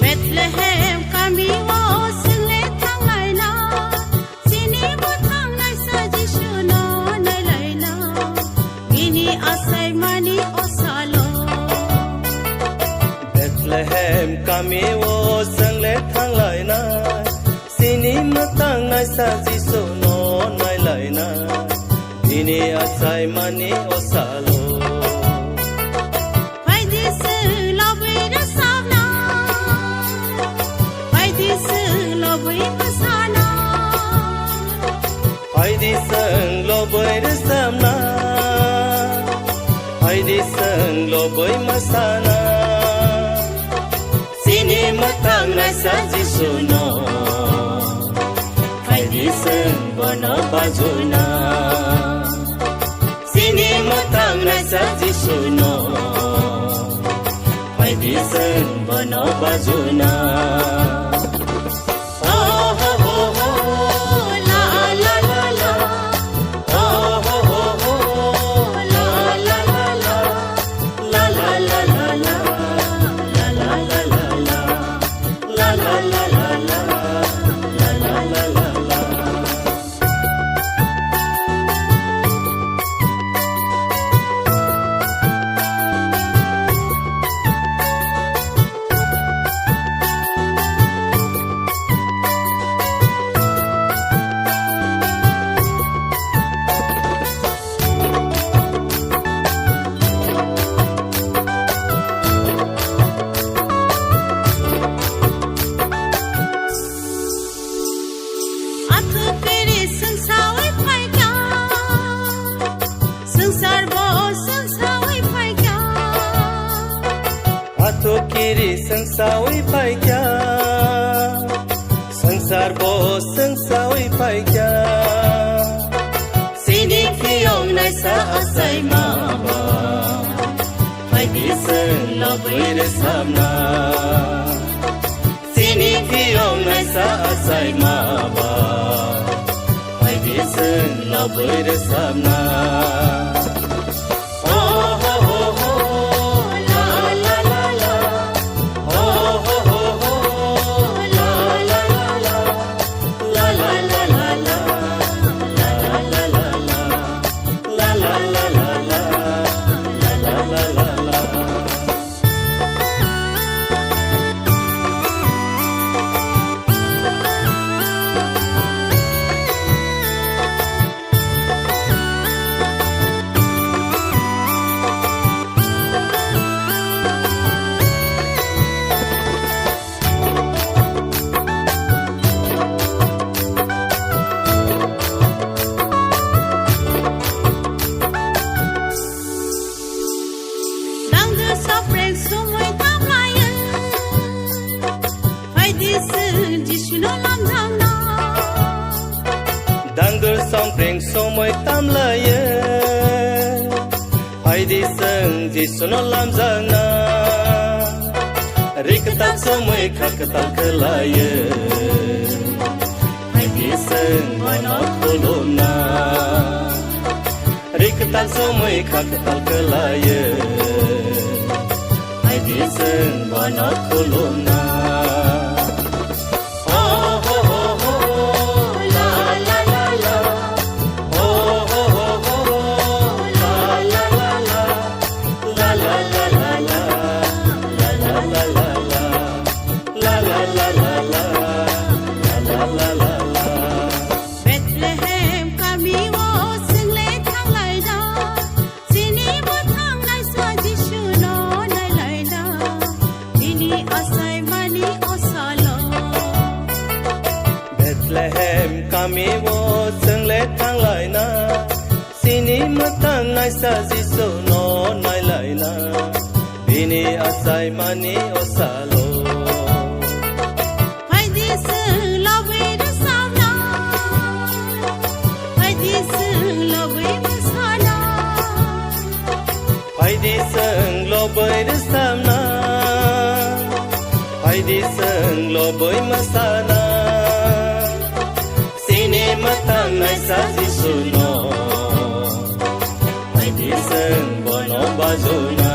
Bethlehem kami wo sưng lê thang lại na sini mo thang nai sa Jisu no nai lai na gini asai mani osalo Bethlehem kami wo sưng lê thang lại na sini mo thang nai sa Jisu no nai lai na gini asai mani osalo Heidi sang lo bơi đến sam na Heidi sang lo bơi masana Sini matang na sa Jisu no Heidi sang bono bajuna Sini matang na sa Jisu no Heidi sang bono bajuna kiri sangsawi pai kya sangsar bo sangsawi pai kya sini khiyong nai sa asai ma ba pai di sang lo bui re samna sini khiyong nai sa asai ma ba pai di sang lo bui re samna Dangur song preng so moi tam la ye Heidi sang Jisu no lam jang na Rik tak so moi khak tak la ye Heidi sang bono kolom na Rik tak so moi khak tak la ye Heidi sang bono kolom na Bethlehem kami wo sung le thang lại na sini matang nai sa Jisu no nai lại na bini asai mani osalo Heidi sung lo bui de sam na Heidi sung lo bui masana Heidi sung lo bui de sam na Heidi sung lo bui masana matang nai sa Jisu no Heidi sang bono bajuna